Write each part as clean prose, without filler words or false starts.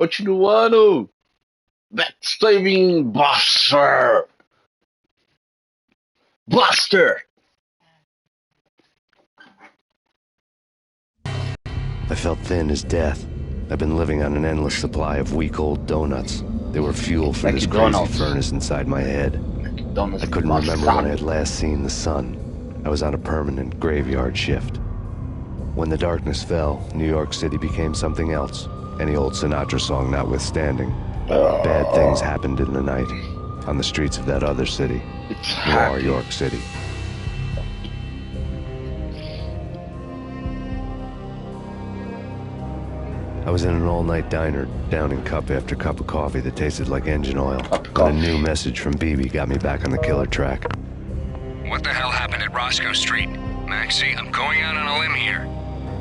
Continuando. Backstabbing Buster. Buster. I felt thin as death. I've been living on an endless supply of week-old donuts. They were fuel for this crazy furnace inside my head. I couldn't remember when I had last seen the sun. I was on a permanent graveyard shift. When the darkness fell, New York City became something else. Any old Sinatra song notwithstanding. Bad things happened in the night, on the streets of that other city, New York City. I was in an all-night diner, downing cup after cup of coffee that tasted like engine oil. When a new message from BB got me back on the killer track. What the hell happened at Roscoe Street? Maxie, I'm going out on a limb here.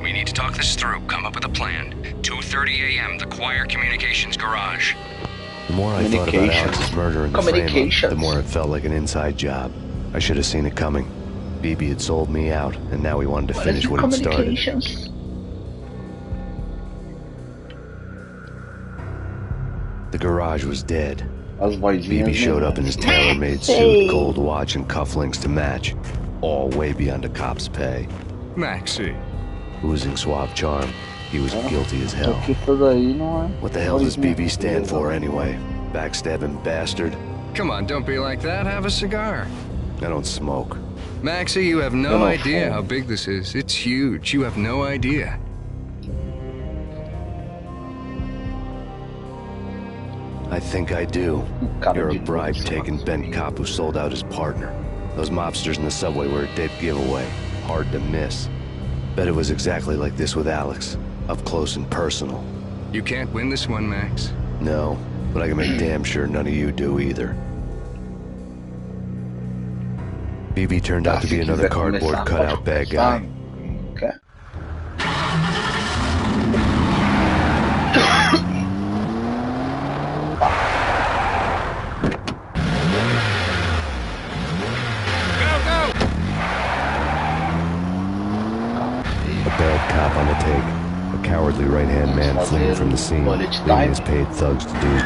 We need to talk this through, come up with a plan. 2:30 a.m., the Choir Communications Garage. The more I thought about Alex's murder and the frame-up, the more it felt like an inside job. I should have seen it coming. BB had sold me out, and now he wanted to finish what he'd started. The garage was dead. BB showed up in his tailor-made suit, gold watch, and cufflinks to match. All way beyond a cop's pay. Maxie. Oozing suave charm, he was guilty as hell. What the hell does BB stand for anyway? Backstabbing bastard? Come on, don't be like that. Have a cigar. I don't smoke. Maxie, you have no idea how big this is. It's huge. You have no idea. I think I do. You're a bribe-taking bent cop who sold out his partner. Those mobsters in the subway were a dead giveaway. Hard to miss. Bet it was exactly like this with Alex. Up close and personal. You can't win this one, Max. No, but I can make damn sure none of you do either. BB turned out to be another cardboard cutout bad guy. Okay. Bad cop on the take. A cowardly right-hand man fleeing from the scene, leaving his paid thugs to do.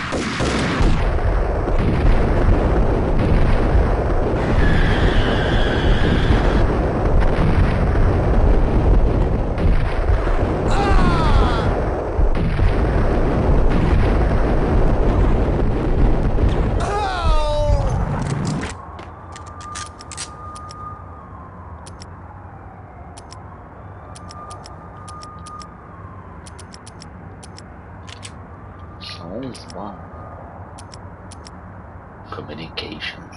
Communications.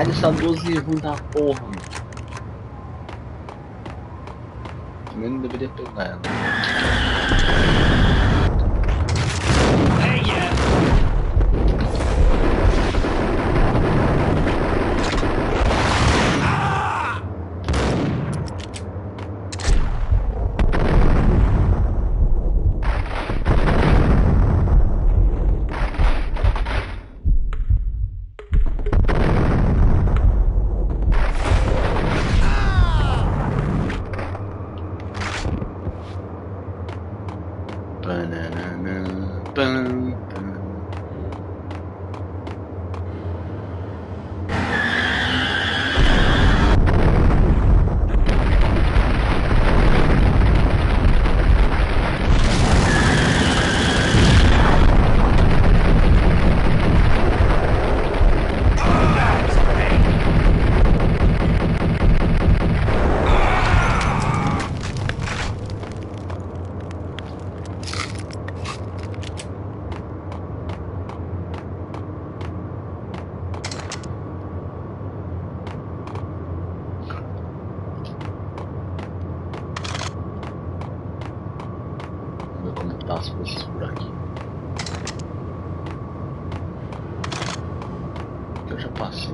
Essa 12 ruim da porra, mano. Também não deveria pegar ela. dar as coisas por aqui. Que eu já passei.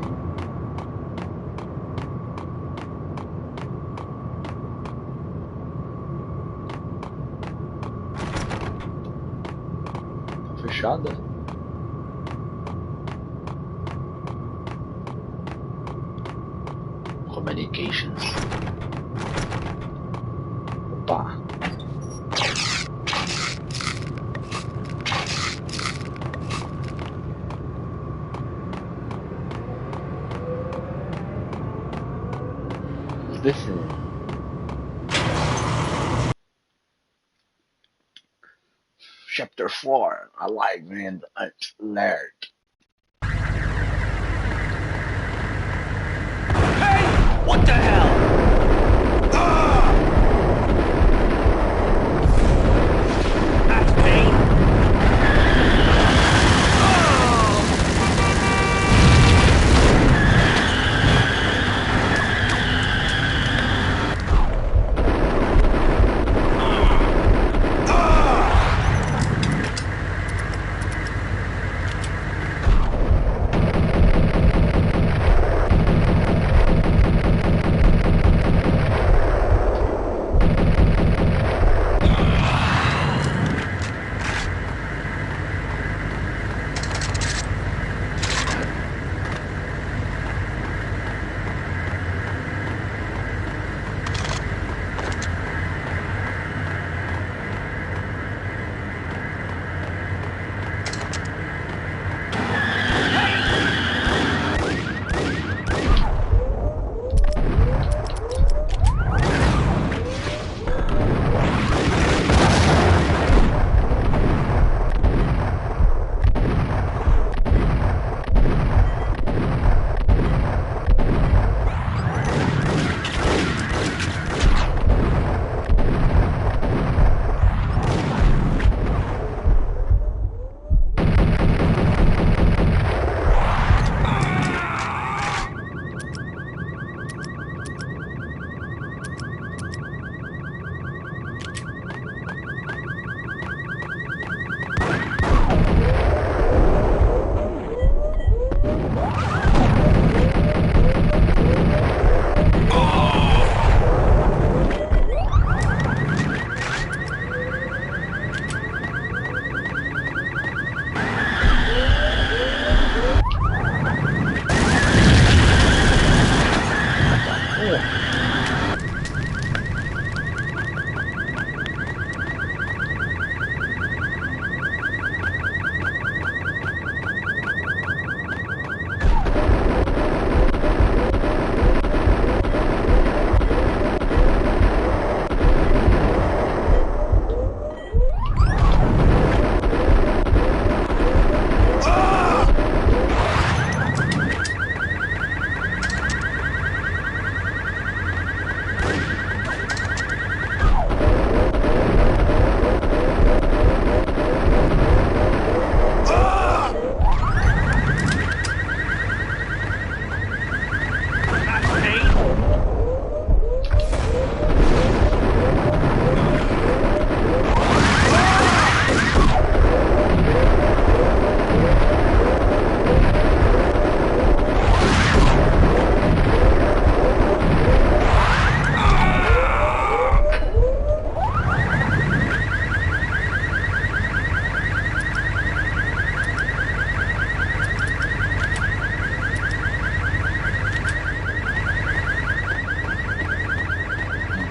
Tá fechada? Communications. Opa. What's this in? Chapter 4. Alive and alert. Hey! What the hell? That's Payne.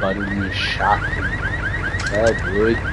Barulhinho chato. É doido.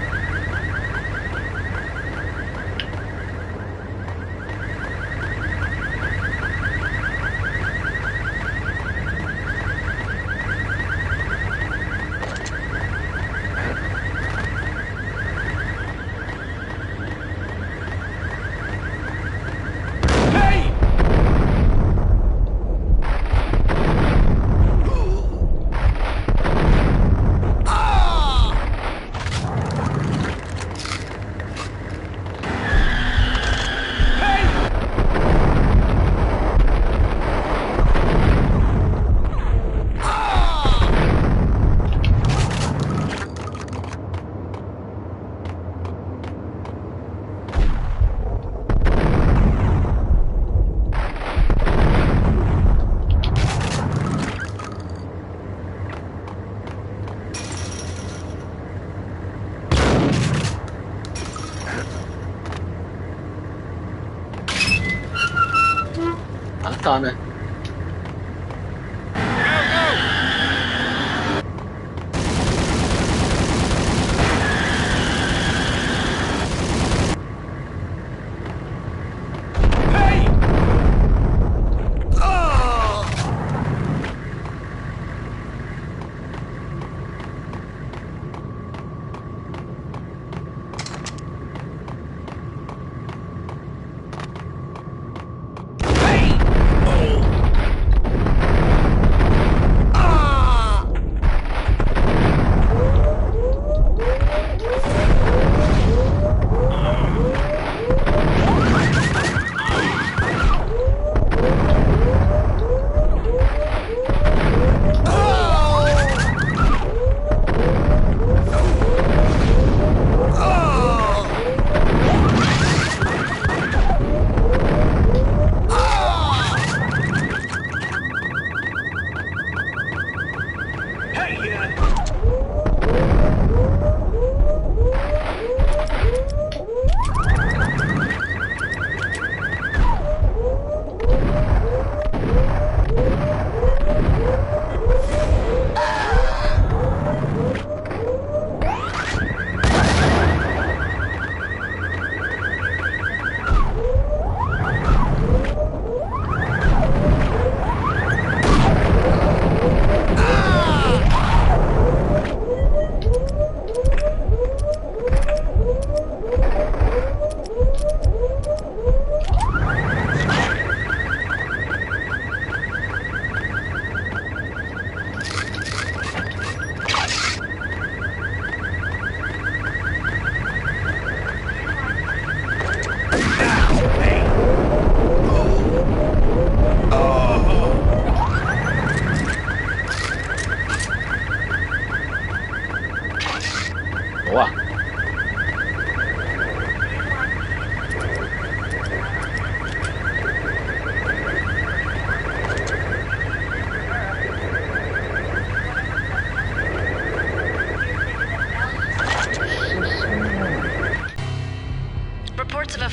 tá, né?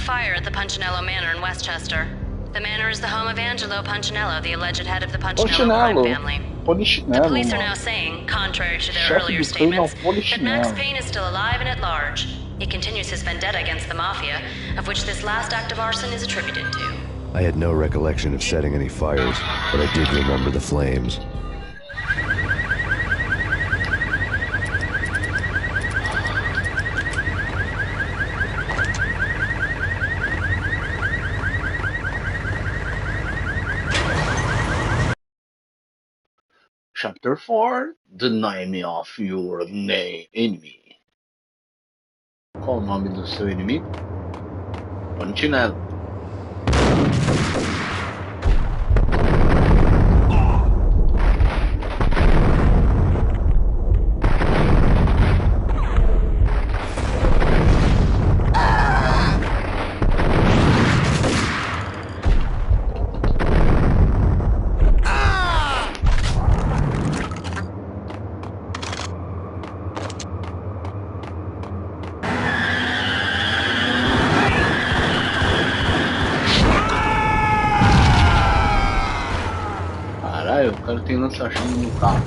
Fire at the Punchinello Manor in Westchester. The manor is the home of Angelo Punchinello, the alleged head of the Punchinello crime family. The police are now saying, contrary to their earlier statements, that Max Payne is still alive and at large. He continues his vendetta against the Mafia, of which this last act of arson is attributed to. I had no recollection of setting any fires, but I did remember the flames. Chapter 4, Deny Me of Your Enemy. Qual o nome do seu inimigo? Punchinello. O cara tem lança-chama no carro.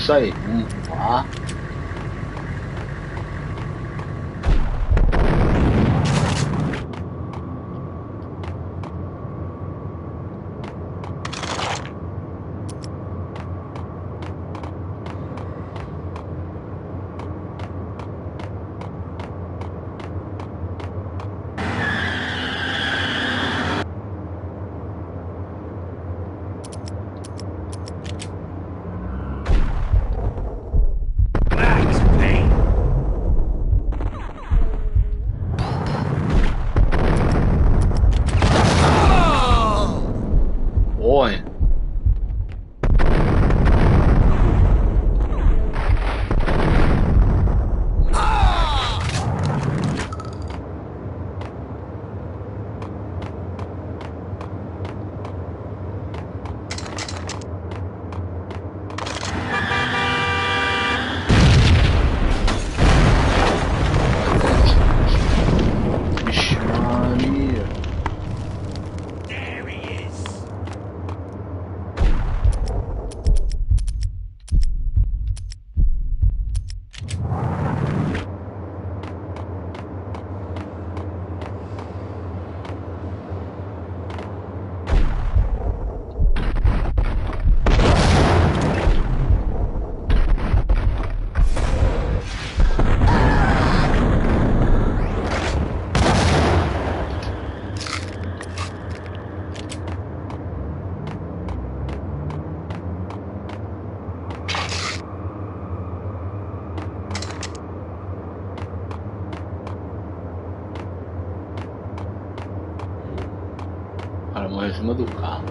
isso aí, vamos lá. Cara, morreu em cima do carro.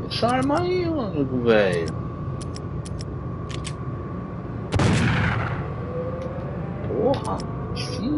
Essa arma aí, mano, velho. Porra, sim.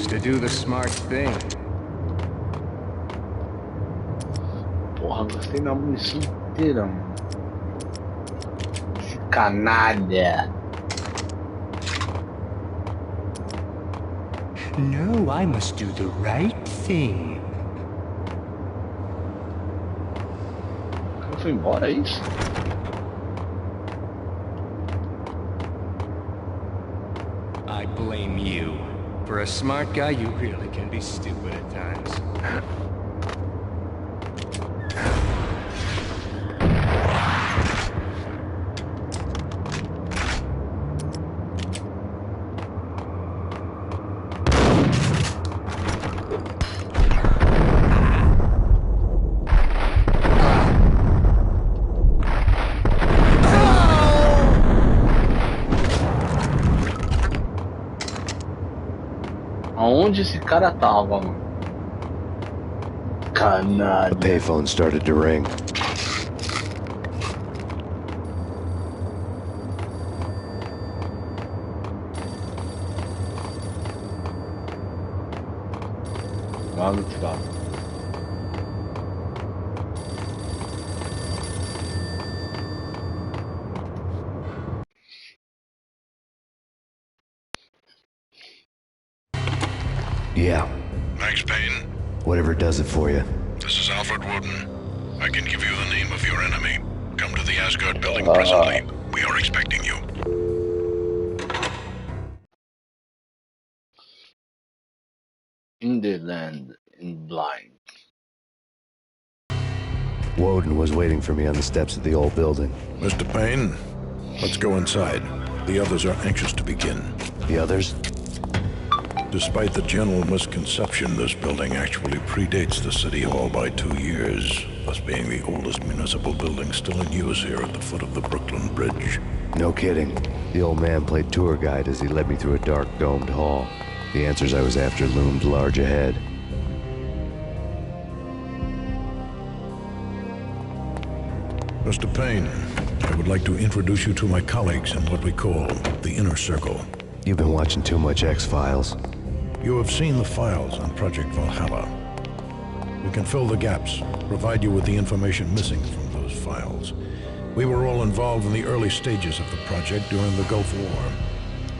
To do the smart thing. Porra, gostei da munição inteira, mano. Esse canalha. No, I must do the right thing. O cara foi embora, é isso? I blame you. For a smart guy, you really can be stupid at times. Aonde esse cara tava, mano? Canalha. A payphone started to ring. Lá no outro lado. Yeah. Max Payne? Whatever does it for you. This is Alfred Woden. I can give you the name of your enemy. Come to the Asgard building presently. We are expecting you. In the land, in blind. Woden was waiting for me on the steps of the old building. Mr. Payne, let's go inside. The others are anxious to begin. The others? Despite the general misconception, this building actually predates the City Hall by 2 years, thus being the oldest municipal building still in use here at the foot of the Brooklyn Bridge. No kidding. The old man played tour guide as he led me through a dark, domed hall. The answers I was after loomed large ahead. Mr. Payne, I would like to introduce you to my colleagues in what we call the Inner Circle. You've been watching too much X-Files. You have seen the files on Project Valhalla. We can fill the gaps, provide you with the information missing from those files. We were all involved in the early stages of the project during the Gulf War.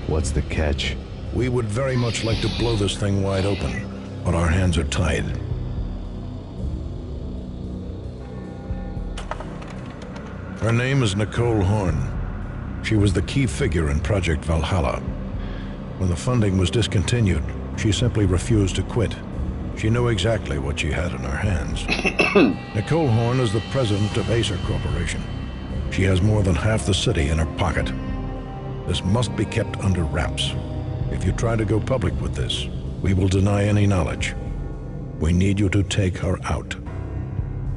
What's the catch? We would very much like to blow this thing wide open, but our hands are tied. Her name is Nicole Horn. She was the key figure in Project Valhalla. When the funding was discontinued, she simply refused to quit. She knew exactly what she had in her hands. Nicole Horn is the president of Acer Corporation. She has more than half the city in her pocket. This must be kept under wraps. If you try to go public with this, we will deny any knowledge. We need you to take her out.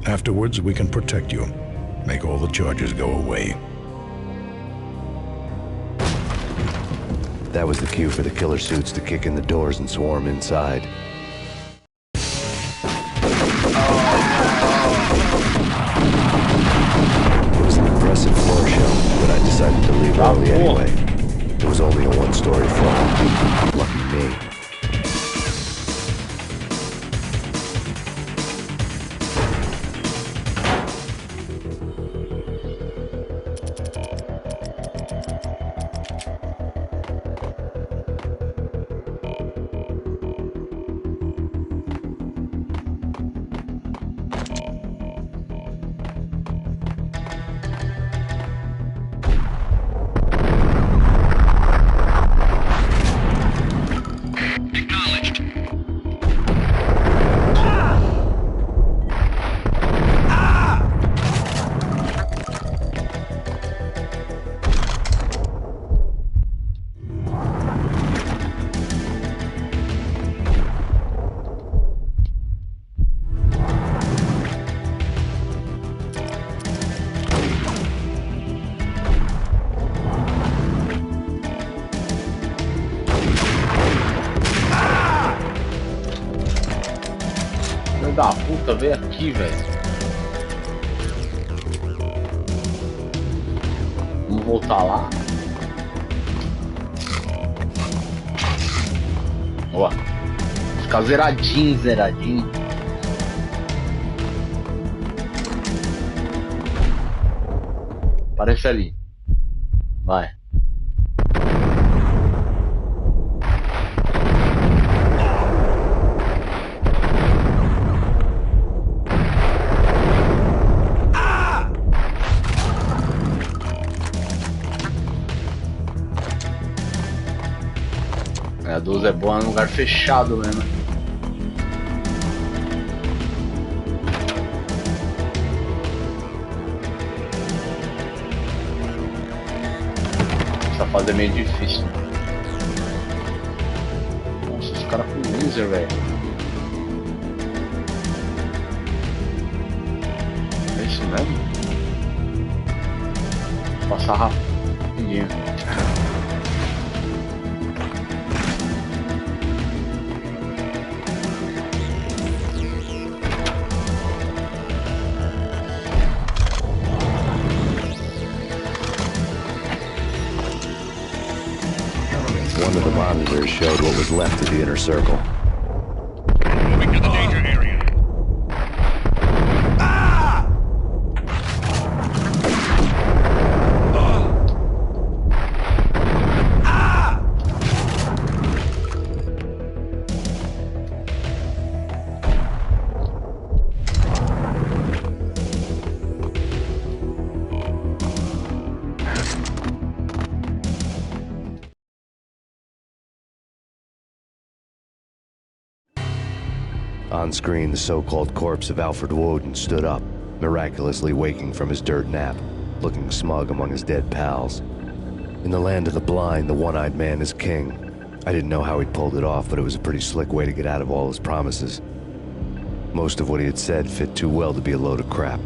Afterwards, we can protect you. Make all the charges go away. That was the cue for the killer suits to kick in the doors and swarm inside. It was an impressive floor show, but I decided to leave early anyway. It was only a one-story flat. Lucky me. Da puta, veio aqui, velho. Vamos voltar lá. Ó, ficar zeradinho. Aparece ali. Vai. A 12 é boa, é um lugar fechado mesmo. Essa fase é meio difícil. Nossa, os caras com laser, velho. É isso mesmo? Vou passar rapidinho. monitors showed what was left of the inner circle. Moving to the danger area. On screen, the so-called corpse of Alfred Woden stood up, miraculously waking from his dirt nap, looking smug among his dead pals. In the land of the blind, the one-eyed man is king. I didn't know how he'd pulled it off, but it was a pretty slick way to get out of all his promises. Most of what he had said fit too well to be a load of crap.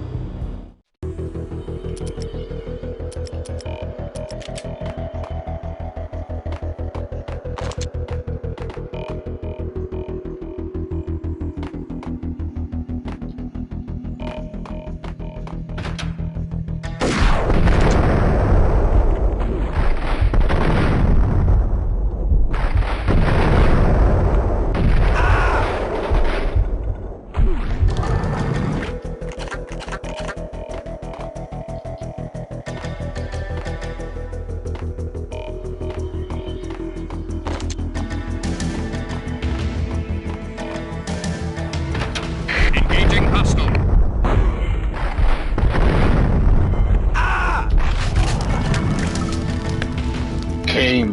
Payne.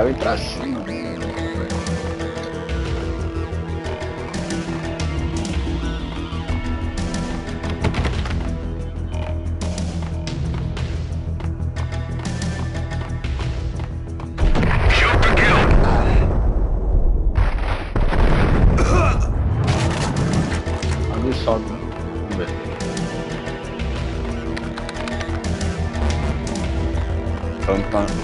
Vai pra cima. Ali sobe. Vamos ver. Pronto.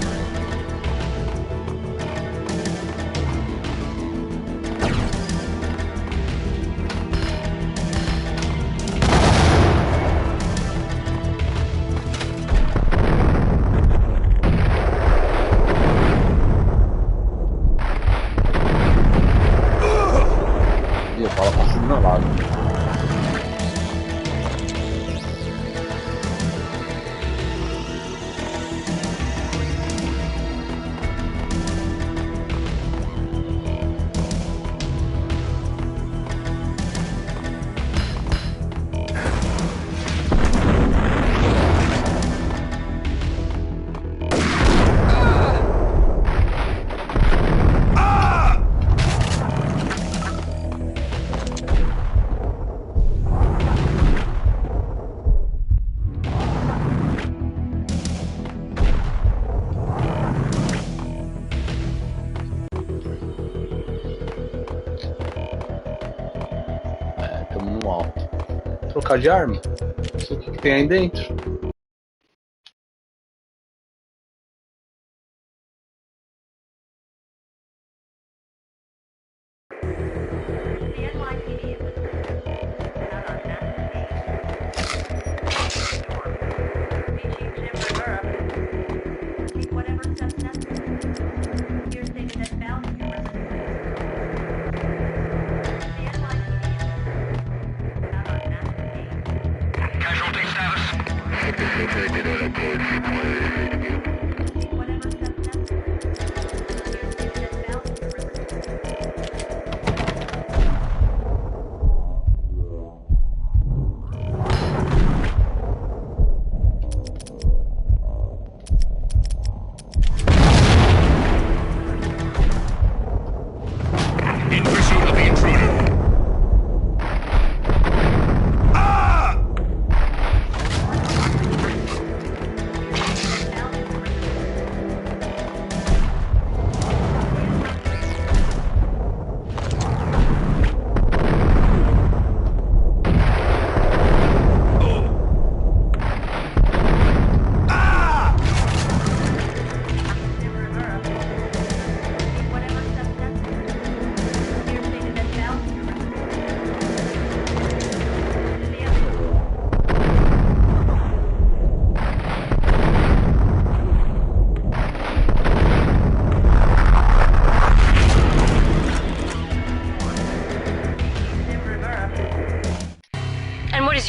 Fala pra cima na lava. Estamos no alto. Trocar de arma? Não sei o que tem aí dentro.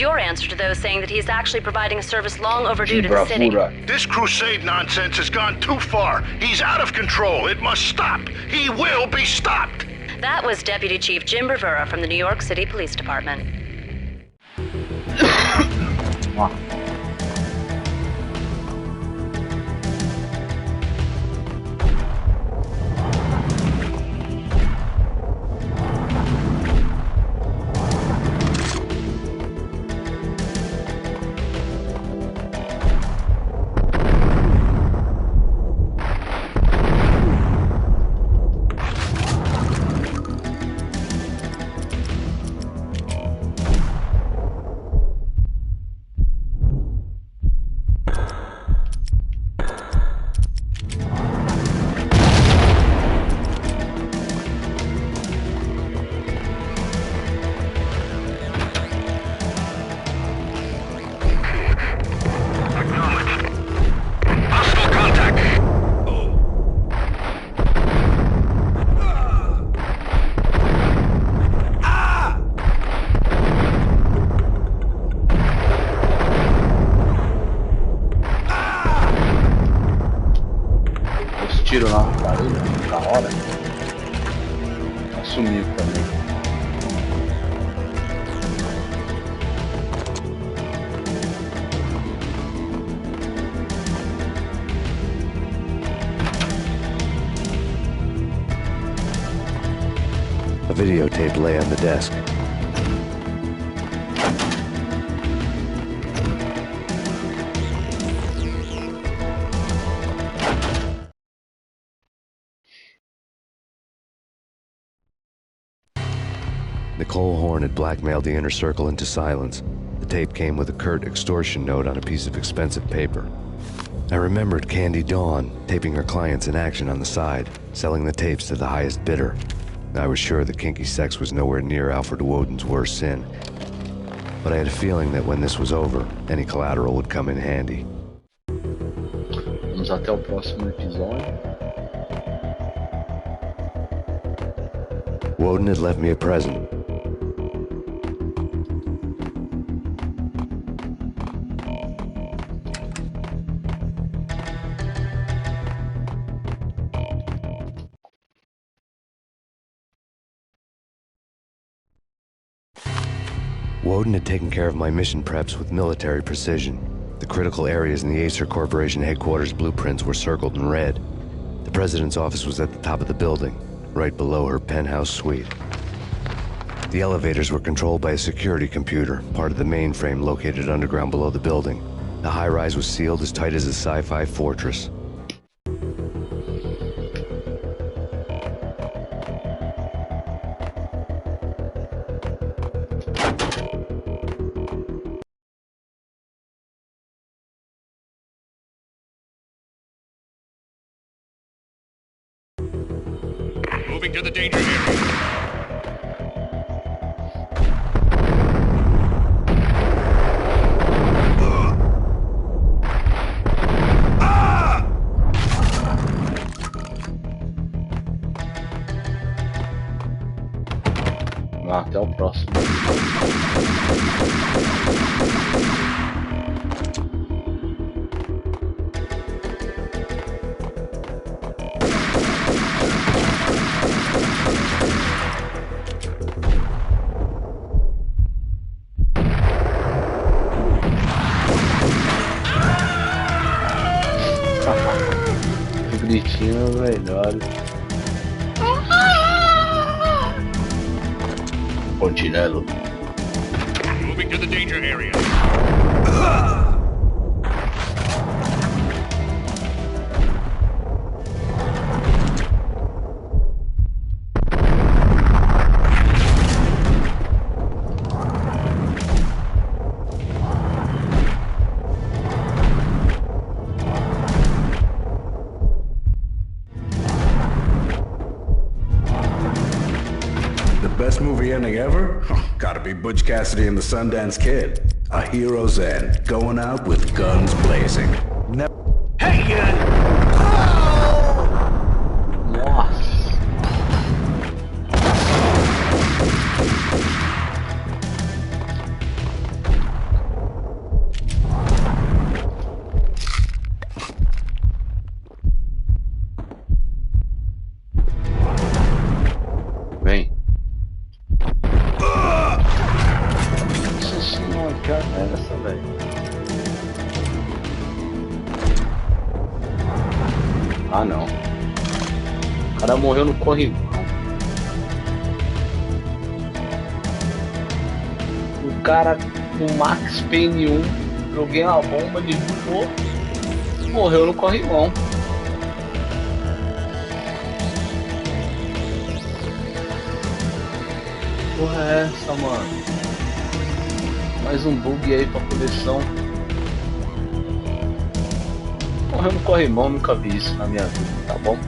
is your answer to those saying that he's actually providing a service long overdue to the city? This crusade nonsense has gone too far. He's out of control. It must stop. He will be stopped. That was Deputy Chief Jim Rivera from the New York City Police Department. Tiro na parede, na hora. Assumiu também. A videotape lay on the desk. Nicole Horn had blackmailed the inner circle into silence. The tape came with a curt extortion note on a piece of expensive paper. I remembered Candy Dawn taping her clients in action on the side, selling the tapes to the highest bidder. I was sure that kinky sex was nowhere near Alfred Woden's worst sin. But I had a feeling that when this was over, any collateral would come in handy. Vamos até o próximo episódio. Woden had left me a present. Woden had taken care of my mission preps with military precision. The critical areas in the Acer Corporation headquarters blueprints were circled in red. The president's office was at the top of the building, right below her penthouse suite. The elevators were controlled by a security computer, part of the mainframe located underground below the building. The high-rise was sealed as tight as a Sci-Fi fortress. Moving to the danger area. Até o próximo. Gritinho melhor. Pontinello. Moving to the danger area. Best movie ending ever? Gotta be Butch Cassidy and the Sundance Kid. A hero's end, going out with guns blazing. Hey, O cara morreu no corrimão. O cara com Max Payne 1, joguei uma bomba, ele voou, morreu no corrimão. Porra é essa, mano? Mais um bug aí pra coleção. Morreu no corrimão, nunca vi isso na minha vida, tá bom?